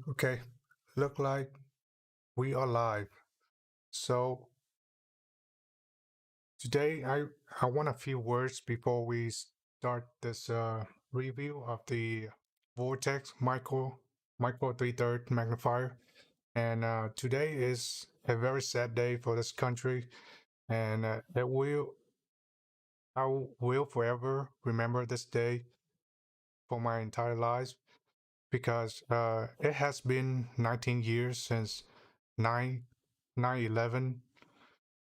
Okay, look like we are live. So today I want a few words before we start this review of the Vortex Micro 3/3 magnifier. And today is a very sad day for this country, and I will forever remember this day for my entire life because it has been 19 years since 9 9/11.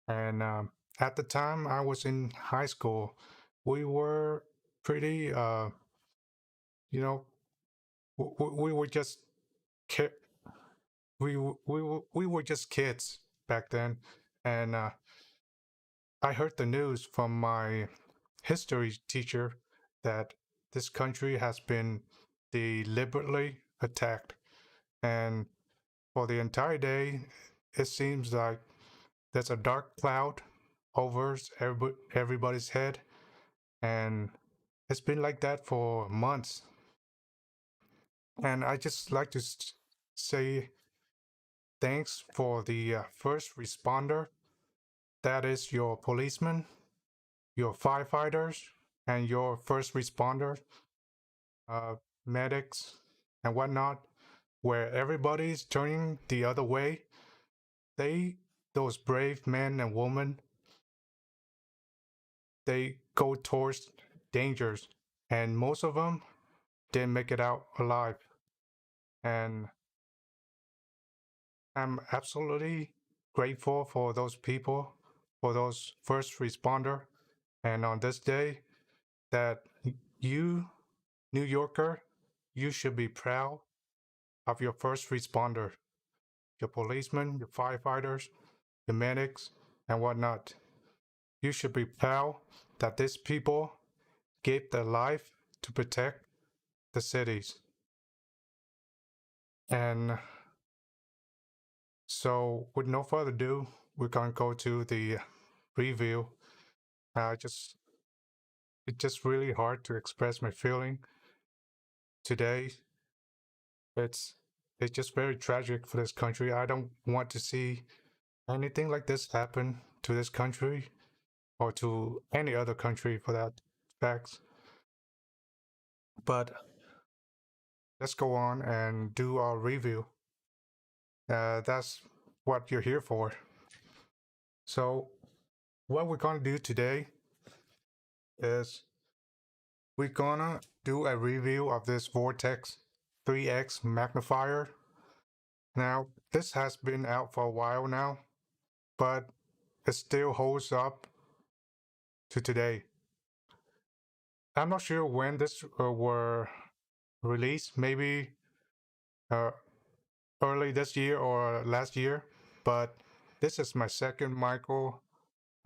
And at the time I was in high school, we were pretty, you know, we were just ki- we were just kids back then. And I heard the news from my history teacher that this country has been deliberately attacked. And for the entire day, it seems like there's a dark cloud over everybody's head. And it's been like that for months. And I just like to say thanks for the first responder. That is your policemen, your firefighters, and your first responders, uh, medics, and whatnot, where everybody's turning the other way. They, those brave men and women, they go towards dangers, and most of them didn't make it out alive. And I'm absolutely grateful for those people, for those first responder. And on this day, that you, New Yorker, you should be proud of your first responder, your policemen, your firefighters, your medics, and whatnot. You should be proud that these people gave their life to protect the cities. And so, with no further ado, we're going to go to the review. Just it's just really hard to express my feeling today. It's it's just very tragic for this country. I don't want to see anything like this happen to this country or to any other country for that fact. But let's go on and do our review. That's what you're here for. So what we're gonna do today is we're gonna do a review of this Vortex 3X magnifier. Now, this has been out for a while now, but it still holds up to today. I'm not sure when this were released, maybe uh, early this year or last year, but this is my second micro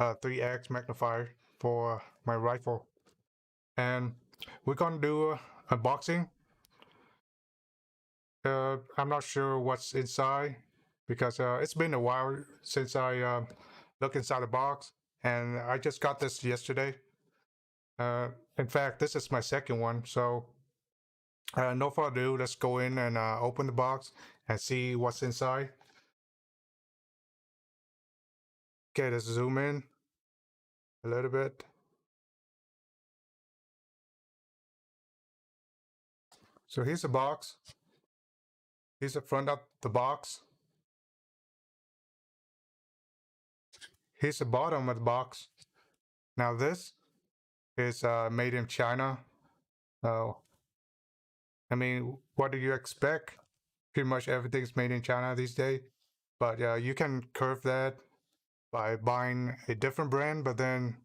3X magnifier for my rifle. And we're gonna do unboxing. I'm not sure what's inside because it's been a while since I looked inside the box, and I just got this yesterday. In fact, this is my second one. So, no further ado, let's go in and open the box and see what's inside. Okay, let's zoom in a little bit. So here's the box. Here's the front of the box. Here's the bottom of the box. Now this is made in China. Uh, I mean, what do you expect? Pretty much everything's made in China these days. But you can curve that by buying a different brand, but then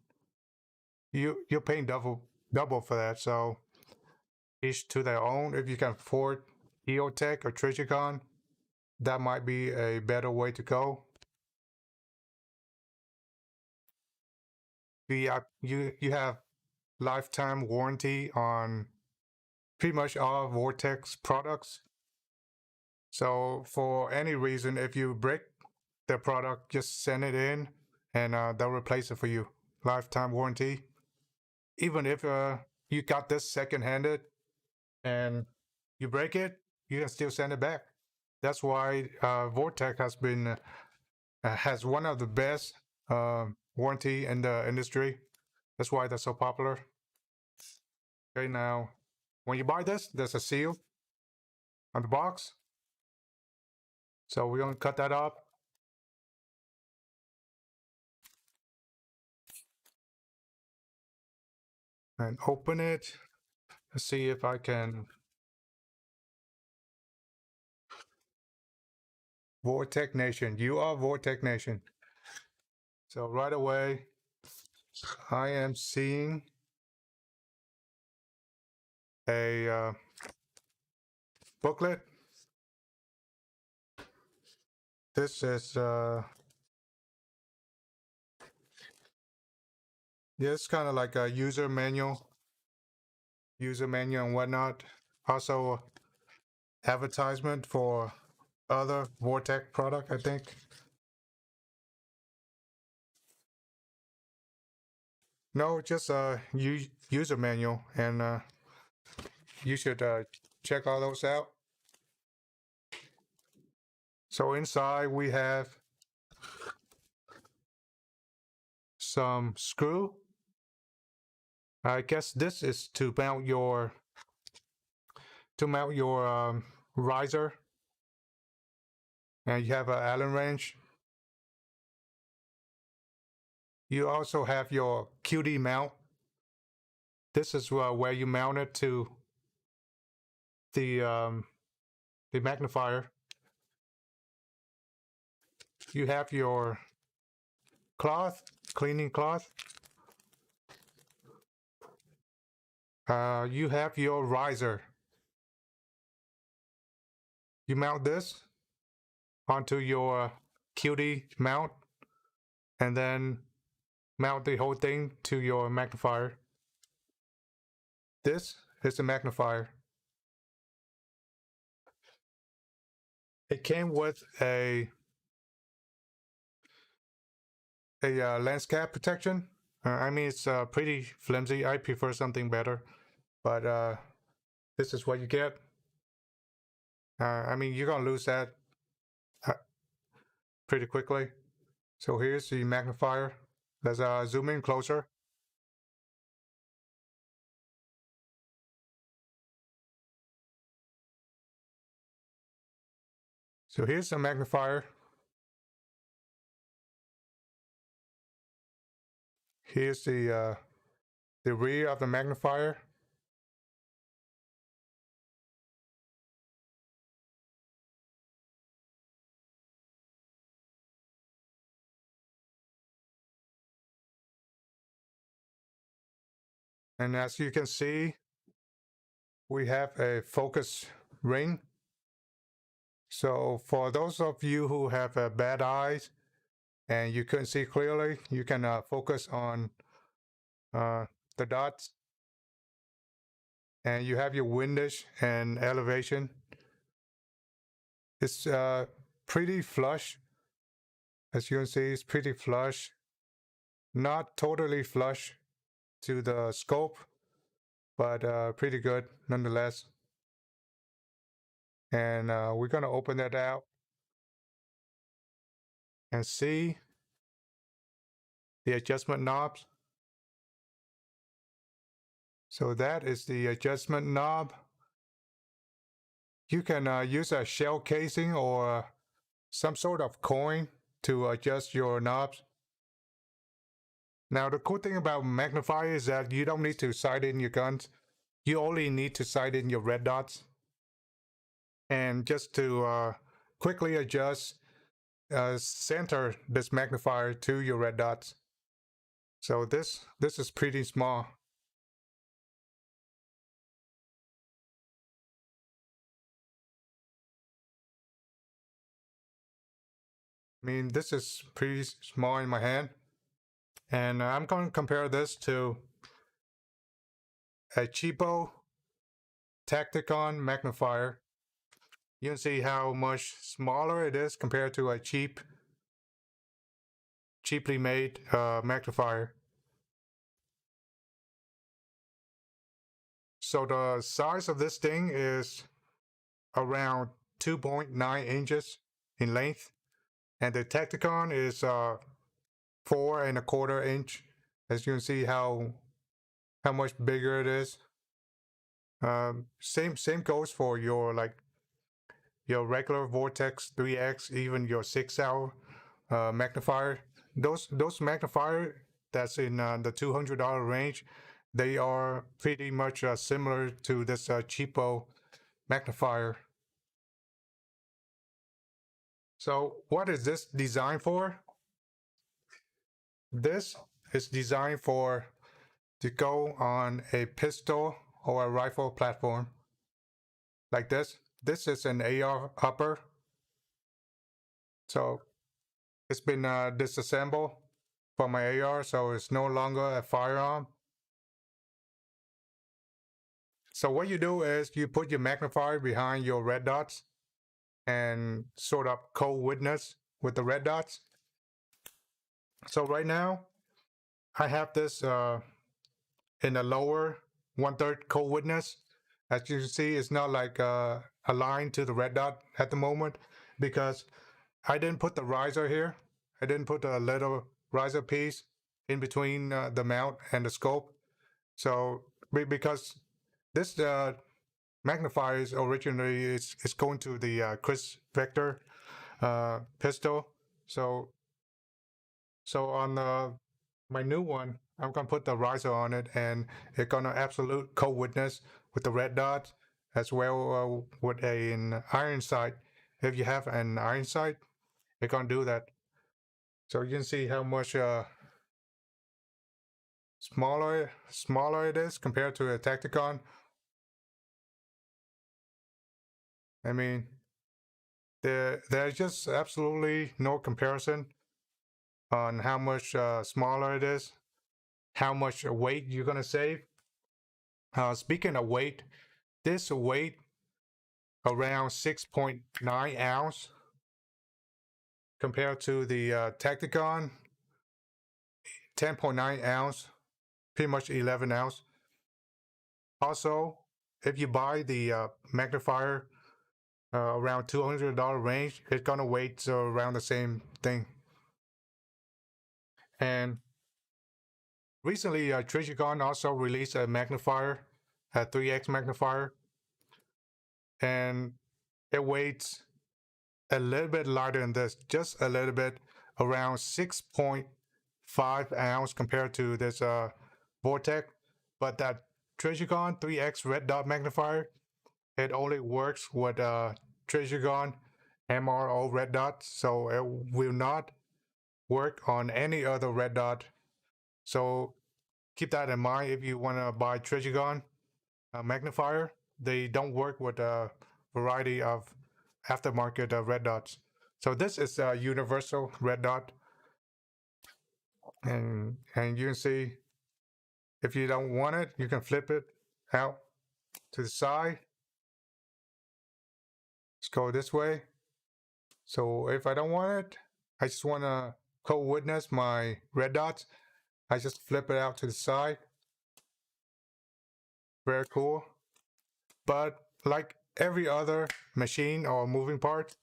you're paying double for that. So each to their own. If you can afford EOTech or Trigicon, that might be a better way to go. You have lifetime warranty on pretty much all Vortex products. So for any reason, if you break the product, just send it in and they'll replace it for you. Lifetime warranty. Even if you got this second-handed and you break it, you can still send it back. That's why Vortex has one of the best warranty in the industry. That's why they're so popular. Okay, now when you buy this, there's a seal on the box. So we're gonna cut that up. And open it. Let's see if I can. Vortex Nation, you are Vortex Nation. So right away, I am seeing a booklet. This is yeah, it's kind of like a user manual and whatnot. Also, advertisement for other Vortex product, I think. No, just a user manual, and you should check all those out. So inside we have some screw. I guess this is to mount your riser, and you have an Allen wrench. You also have your QD mount. This is where you mount it to the magnifier. You have your cloth, cleaning cloth. You have your riser. You mount this onto your QD mount, and then mount the whole thing to your magnifier. This is the magnifier. It came with a lens cap protection. I mean, it's pretty flimsy. I prefer something better, but this is what you get. I mean, you're gonna lose that uh, pretty quickly. So here's the magnifier. Let's zoom in closer. So here's the magnifier. Here's the rear of the magnifier. And as you can see, we have a focus ring. So for those of you who have bad eyes and you couldn't see clearly, you can focus on the dots. And you have your windage and elevation. It's pretty flush. As you can see, it's pretty flush. Not totally flush to the scope, but pretty good nonetheless. And we're gonna open that out and see the adjustment knobs. So that is the adjustment knob. You can use a shell casing or some sort of coin to adjust your knobs. Now the cool thing about magnifier is that you don't need to sight in your guns. You only need to sight in your red dots. And just to quickly adjust, center this magnifier to your red dots. So this is pretty small. I mean, this is pretty small in my hand. And I'm going to compare this to a cheapo Tacticon magnifier. You can see how much smaller it is compared to a cheaply made magnifier. So the size of this thing is around 2.9 inches in length, and the Tacticon is 4.25 inch. As you can see how much bigger it is. Same goes for your your regular Vortex 3X, even your 6-hour magnifier. Those magnifier that's in the $200 range, they are pretty much similar to this cheapo magnifier. So what is this designed for? This is designed for to go on a pistol or a rifle platform like this. This is an AR upper, so it's been disassembled from my AR, so it's no longer a firearm. So what you do is you put your magnifier behind your red dots and sort of co-witness with the red dots. So right now I have this in the lower 1/3 co-witness. As you can see, it's not like aligned to the red dot at the moment because I didn't put the riser here. I didn't put a little riser piece in between the mount and the scope. So because this magnifier is originally it's going to the Chris Vector pistol. So on my new one, I'm gonna put the riser on it, and it's gonna absolute co-witness with the red dot as well with an iron sight. If you have an iron sight, it's gonna do that. So you can see how much smaller it is compared to a Tacticon. I mean, there's just absolutely no comparison on how much smaller it is, how much weight you're gonna save. Speaking of weight, this weight around 6.9 ounce compared to the Tacticon 10.9 ounce, pretty much 11 ounce. Also, if you buy the magnifier around $200 range, it's gonna weight around the same thing. And recently, Trijicon also released a magnifier, a 3X magnifier, and it weighs a little bit lighter than this, just a little bit, around 6.5 ounce compared to this Vortex. But that Trijicon 3X red dot magnifier, it only works with Trijicon MRO red dot, so it will not work on any other red dot. So keep that in mind if you want to buy Trijicon magnifier. They don't work with a variety of aftermarket red dots. So this is a universal red dot, and you can see if you don't want it, you can flip it out to the side. Let's go this way. So if I don't want it, I just want to co-witness my red dots. I just flip it out to the side. Very cool. But like every other machine or moving part,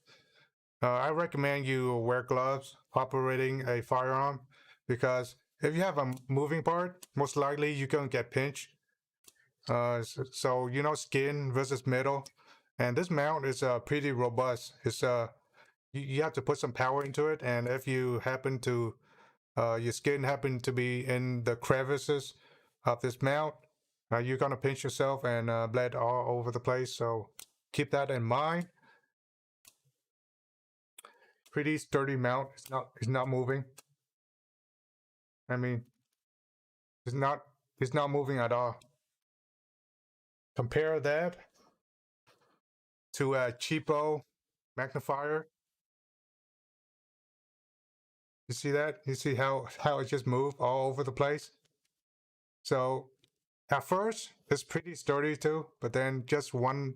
I recommend you wear gloves operating a firearm because if you have a moving part, most likely you're gonna get pinched. So you know, skin versus metal, and this mount is pretty robust. It's you have to put some power into it, and if you happen to your skin happen to be in the crevices of this mount, you're gonna pinch yourself and bleed all over the place. So keep that in mind. Pretty sturdy mount. It's not moving. I mean, it's not it's not moving at all. Compare that to a cheapo magnifier. You see that? You see how it just moved all over the place? So at first it's pretty sturdy too, but then just one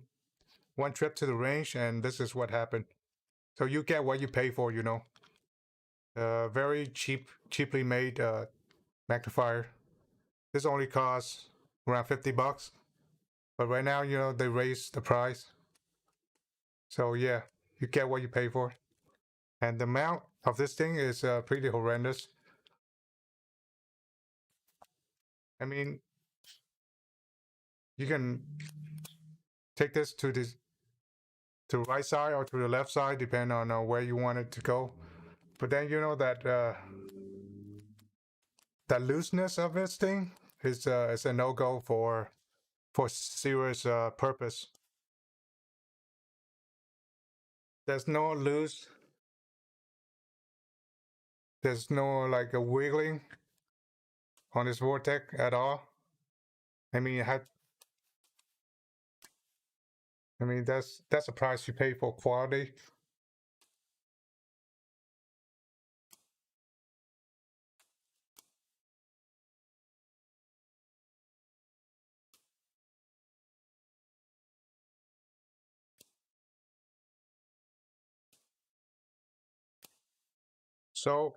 trip to the range and this is what happened. So you get what you pay for, you know. Very cheaply made magnifier. This only costs around $50, but right now, you know, they raised the price. So yeah, you get what you pay for. And the amount of this thing is pretty horrendous. I mean, you can take this to the right side or to the left side, depending on where you want it to go. But then you know that that looseness of this thing is a no go for serious purpose. There's no loose. There's no like a wiggling on this Vortex at all. I mean, I mean that's a price you pay for quality. So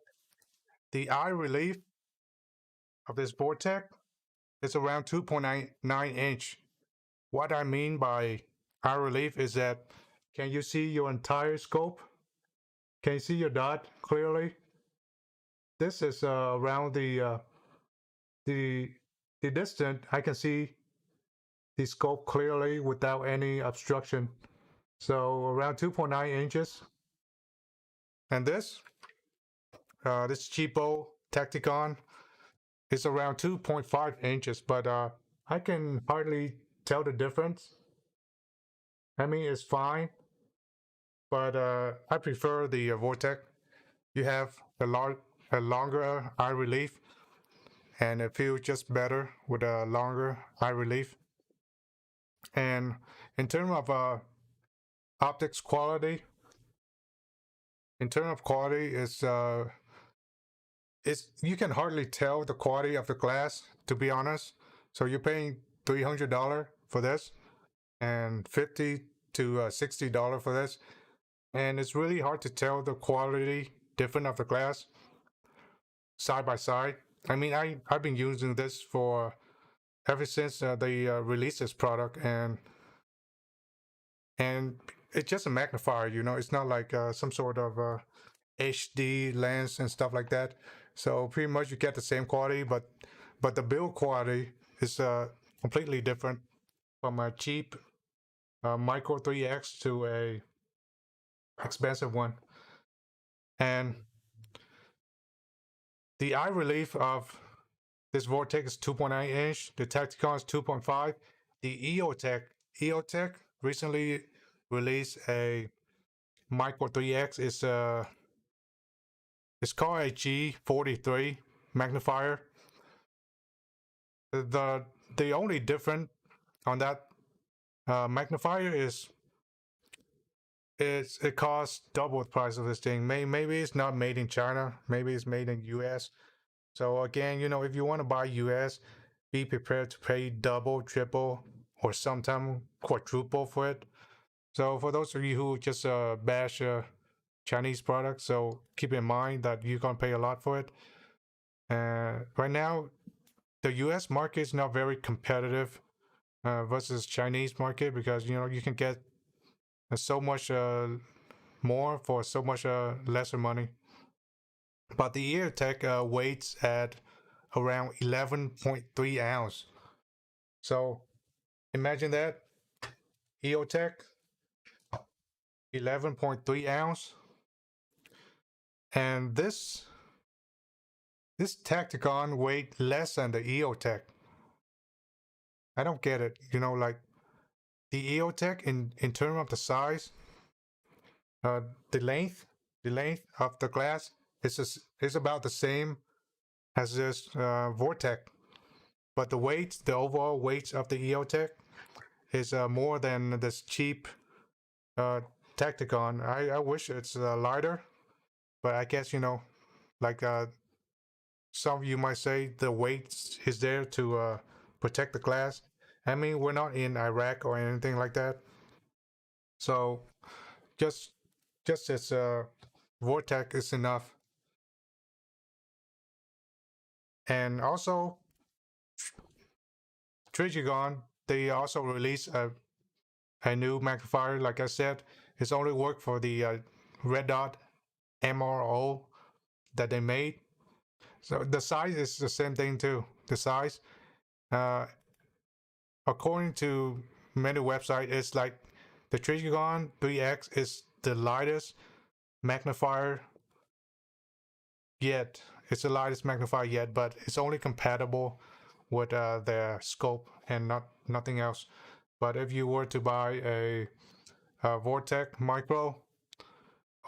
the eye relief of this Vortex is around 2.99 inch. What I mean by eye relief is that can you see your entire scope? Can you see your dot clearly? This is around the the distance. I can see the scope clearly without any obstruction. So around 2.9 inches. And this cheapo Tacticon is around 2.5 inches, but I can hardly tell the difference. I mean, it's fine, but I prefer the Vortex. You have a longer eye relief, and it feels just better with a longer eye relief. And in terms of optics quality, in terms of quality, it's you can hardly tell the quality of the glass, to be honest. So you're paying $300 for this, and $50 to $60 for this, and it's really hard to tell the quality different of the glass side by side. I mean, I've been using this for ever since they released this product, and it's just a magnifier. You know, it's not like some sort of HD lens and stuff like that. So pretty much you get the same quality, but the build quality is completely different from a cheap Micro 3X to a expensive one. And the eye relief of this Vortex is 2.9 inch. The Tacticon is 2.5. The EOTech recently released a Micro 3X. It's called a G43 magnifier. The the only difference on that magnifier is it costs double the price of this thing. Maybe it's not made in China. Maybe it's made in US. So again, you know, if you want to buy US, be prepared to pay double, triple, or sometimes quadruple for it. So for those of you who just bash Chinese products, so keep in mind that you're gonna pay a lot for it. Right now, the U.S. market is not very competitive versus Chinese market because you know you can get so much more for so much lesser money. But the EarTech weighs at around 11.3 ounce. So imagine that EOTech 11.3 ounce, and this Tacticon weighed less than the EOTech. I don't get it. You know, like the EOTech in terms of the size, uh, the length, the length of the glass is about the same as this Vortex, but the overall weight of the EOTech is more than this cheap uh, Tacticon. I wish it's lighter, but I guess you know, like some of you might say, the weight is there to protect the glass. I mean, we're not in Iraq or anything like that, so just just as Vortex is enough. And also, Trigon, they also released a new magnifier, like I said. It's only work for the red dot MRO that they made. So the size is the same thing too. The size, uh, according to many websites, it's like the Trigon 3X is the lightest magnifier yet. It's the lightest magnifier yet, but it's only compatible with their scope and nothing else. But if you were to buy a Vortex Micro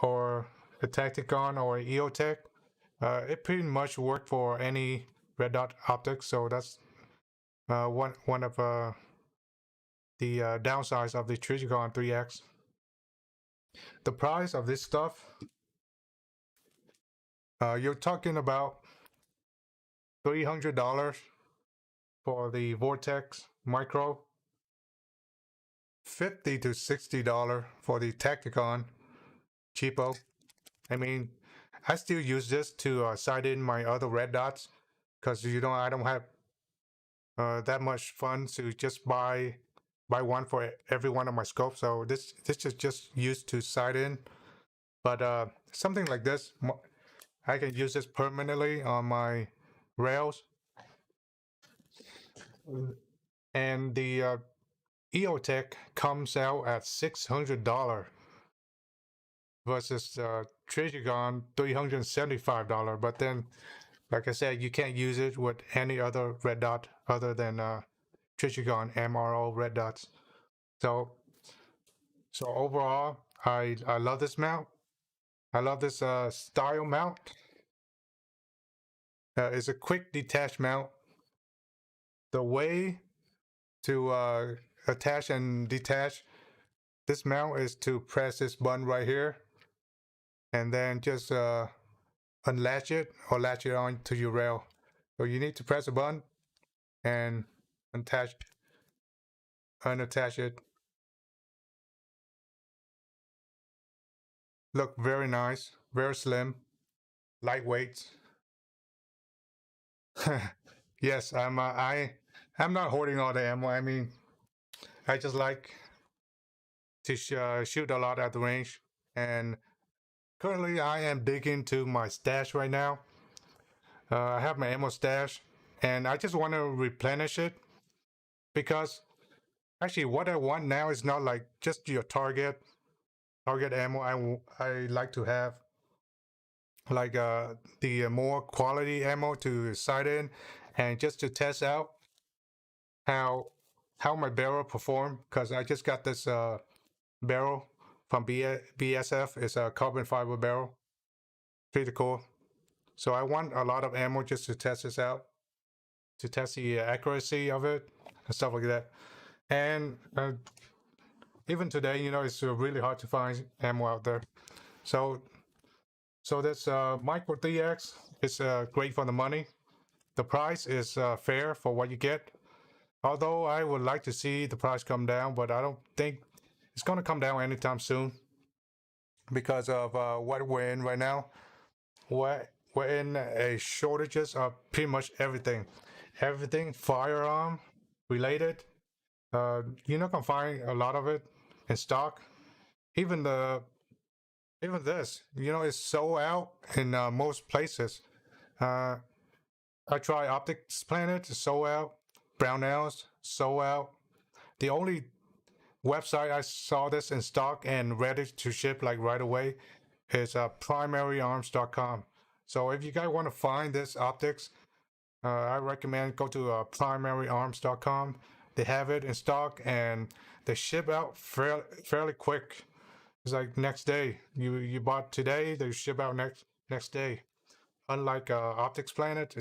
or a Tacticon or a EOTech, it pretty much worked for any red dot optics. So that's one of the downsides of the Trigon 3X. The price of this stuff, you're talking about $300 for the Vortex Micro, $50 to $60 for the Tacticon cheapo. I mean, I still use this to sight in my other red dots because I don't have that much fun to just buy one for every one of my scopes. So this is just used to sight in. But something like this, I can use this permanently on my rails. And the EOTech comes out at $600 versus Trigon $375. But then, like I said, you can't use it with any other red dot other than Trigon MRO red dots. So overall, I love this mount. I love this style mount. It's a quick detach mount. The way to attach and detach this mount is to press this button right here and then just unlatch it or latch it on to your rail. So you need to press a button and unattach it. Look very nice, very slim, lightweight. Yes, I'm not hoarding all the ammo. I mean, I just like to shoot a lot at the range, and currently I am digging to my stash right now. I have my ammo stash, and I just want to replenish it because actually what I want now is not like just your target ammo. I like to have like the more quality ammo to sight in, and just to test out how my barrel perform because I just got this barrel from BSF. It's a carbon fiber barrel, pretty cool. So I want a lot of ammo just to test this out, to test the accuracy of it and stuff like that. And even today, it's really hard to find ammo out there. So this Micro 3X is great for the money. The price is fair for what you get. Although I would like to see the price come down, but I don't think it's going to come down anytime soon because of what we're in right now. We're in a shortages of pretty much everything firearm related. You're not gonna find a lot of it in stock. Even this, is sold out in most places. Uh, I try Optics Planet, sold out. Brownells, sold out. The only website I saw this in stock and ready to ship like right away is primaryarms.com. So if you guys want to find this optics, I recommend go to primaryarms.com. They have it in stock and they ship out fairly quick. It's like next day. You bought today, they ship out next day. Unlike Optics Planet,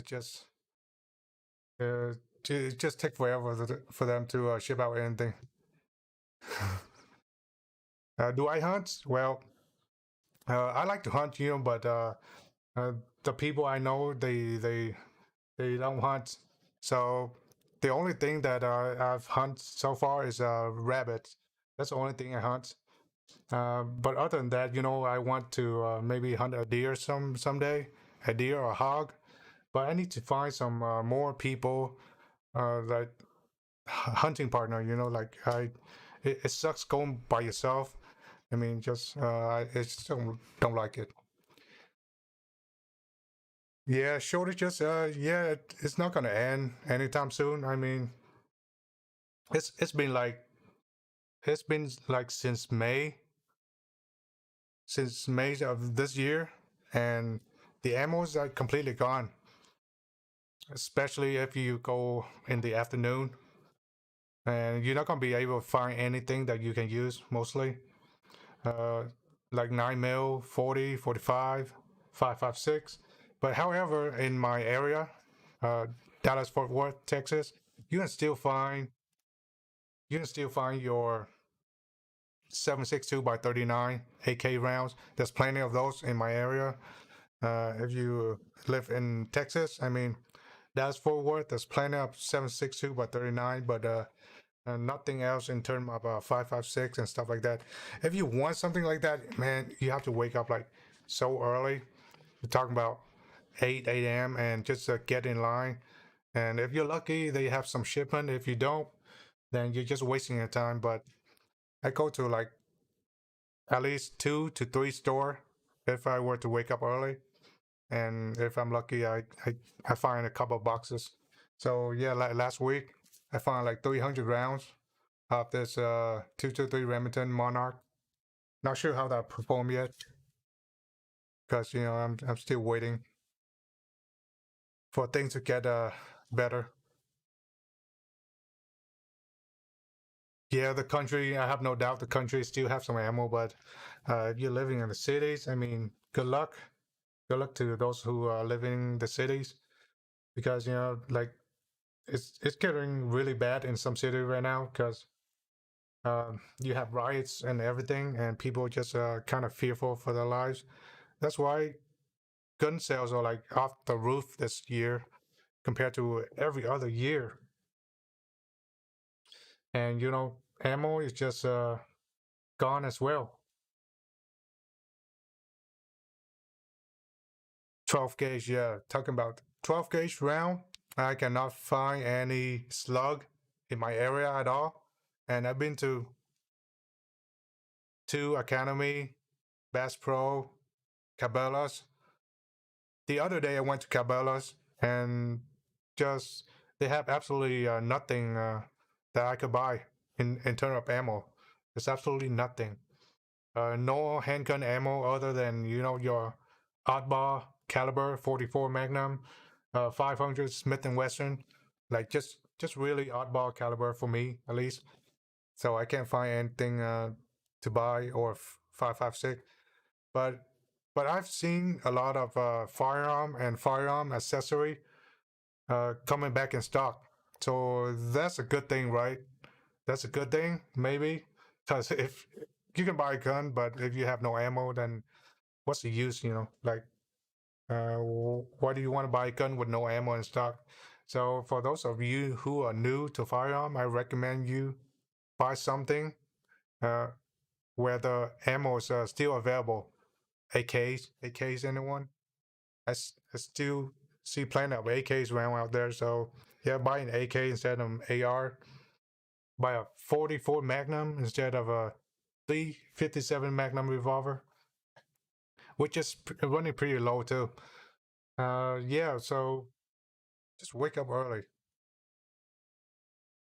uh, it just take forever for them to ship out anything. Do I hunt? Well, I like to hunt, but uh, the people I know they don't hunt. So the only thing that I've hunted so far is rabbits. That's the only thing I hunt. But other than that, I want to maybe hunt a deer someday, a deer or a hog. But I need to find some more people like hunting partner. Like it sucks going by yourself. I mean, just I just don't like it. Yeah, shortages. Yeah, it's not gonna end anytime soon. I mean, it's been like it's been like since May of this year, and the ammo's are completely gone. Especially if you go in the afternoon, and you're not gonna be able to find anything that you can use mostly. Uh, like 9 mil, 40, 45, 5.56. But however, in my area, uh, Dallas Fort Worth, Texas, you can still find you can still find your 7.62 by 39 AK rounds. There's plenty of those in my area. If you live in Texas, I mean, Dallas Fort Worth, there's plenty of 7.62 by 39, but nothing else in terms of 5.56 and stuff like that. If you want something like that, man, you have to wake up like so early. We're talking about 8 a.m. and just get in line. And if you're lucky, they have some shipment. If you don't, then you're just wasting your time. But I go to like at least 2 to 3 store if I were to wake up early. And if I'm lucky, I find a couple of boxes. So yeah, like last week, I found like 300 rounds of this 223 Remington Monarch. Not sure how that performed yet, because I'm still waiting for things to get better. Yeah, the country. I have no doubt the country still have some ammo, but if you're living in the cities, I mean, good luck. Good luck to those who are living in the cities, because like it's getting really bad in some cities right now because you have riots and everything, and people just kind of fearful for their lives. That's why gun sales are like off the roof this year compared to every other year. And ammo is just gone as well. 12 gauge, yeah. Talking about 12 gauge round, I cannot find any slug in my area at all. And I've been to two Academy, Bass Pro, Cabela's. The other day I went to Cabela's and just they have absolutely nothing that I could buy in terms of ammo. There's absolutely nothing. No handgun ammo other than your oddball caliber 44 Magnum, 500 Smith and Wesson, like just really oddball caliber for me at least. So I can't find anything to buy or 5.56. But I've seen a lot of firearm and firearm accessory coming back in stock. So that's a good thing, right? That's a good thing, maybe, because if you can buy a gun, but if you have no ammo, then what's the use? Like, why do you want to buy a gun with no ammo in stock? So for those of you who are new to firearm, I recommend you buy something uh, where the ammo is still available. AKs, anyone? I still see plenty of AKs around out there. So yeah, buy an AK instead of AR. Buy a 44 Magnum instead of a 357 Magnum revolver, which is running pretty low too. Yeah, so just wake up early.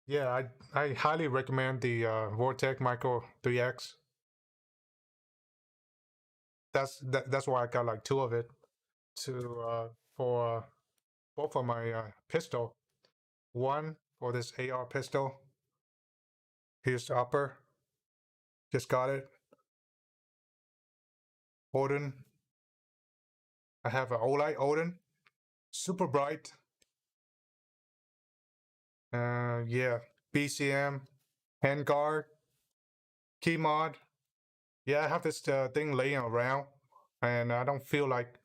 Yeah, I highly recommend the Vortex Micro 3X. That's why I got like two of it to for both of my pistol. One for this AR pistol. Here's the upper. Just got it. Odin. I have an Olight Odin. Super bright. Yeah. BCM. Handguard. Key mod. Yeah, I have this thing laying around, and I don't feel like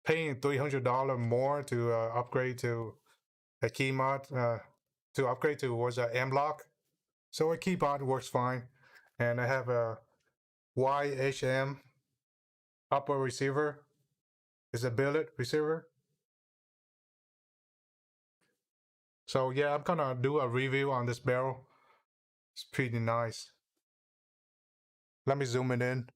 paying $300 more to upgrade to a key mod. To upgrade to was a M lock. So a key mod works fine, and I have a YHM upper receiver. Is a billet receiver. So yeah, I'm gonna do a review on this barrel. It's pretty nice. Let me zoom it in.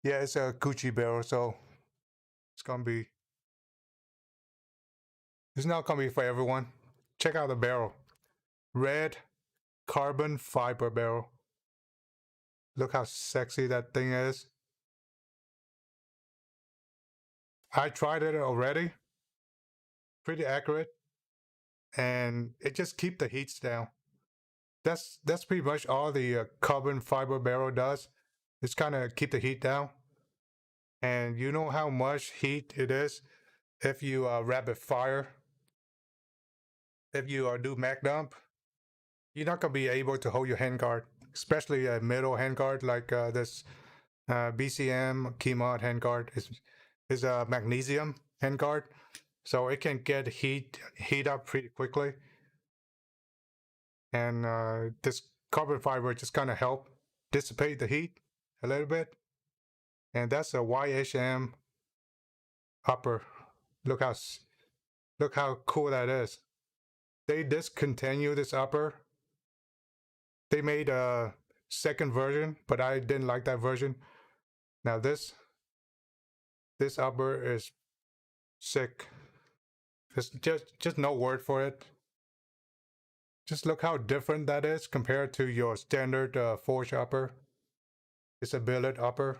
Yeah, it's a Gucci barrel, so it's gonna be. It's not gonna be for everyone. Check out the barrel. Red carbon fiber barrel. Look how sexy that thing is. I tried it already. Pretty accurate, and it just keep the heats down. That's pretty much all the carbon fiber barrel does. It's kind of keep the heat down. And you know how much heat it is if you rapid fire. If you do Mac dump, you're not gonna be able to hold your handguard, especially a middle handguard like this BCM Keymod handguard is a magnesium handguard, so it can get heat up pretty quickly. And this carbon fiber just kind of help dissipate the heat a little bit. And that's a YHM upper. Look how look how cool that is. They discontinued this upper. They made a second version, but I didn't like that version. Now this upper is sick. There's just no word for it. Just look how different that is compared to your standard forge upper. It's a billet upper.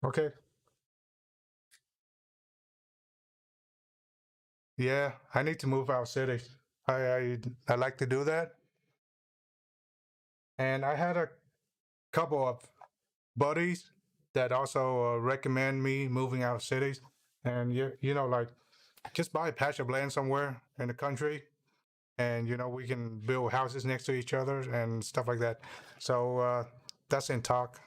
Okay. Yeah, I need to move out city. I like to do that. And I had a couple of buddies that also recommend me moving out cities. And you know, like just buy a patch of land somewhere in the country, and you know we can build houses next to each other and stuff like that. So that's in talk,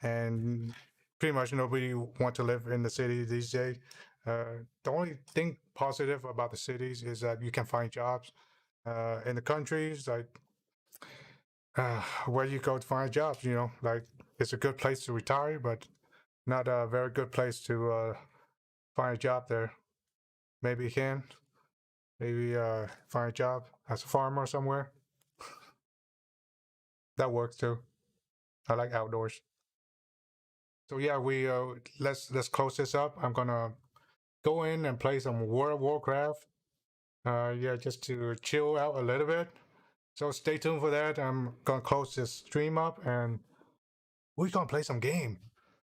and pretty much nobody want to live in the city these days. The only thing positive about the cities is that you can find jobs. In the countries, like where you go to find jobs, you know, like it's a good place to retire, but not a very good place to find a job there. Maybe you can, maybe find a job as a farmer somewhere. That works too. I like outdoors. So yeah, we let's close this up. I'm gonna go in and play some World of Warcraft. Yeah, just to chill out a little bit. So stay tuned for that. I'm gonna close this stream up and we're gonna play some game.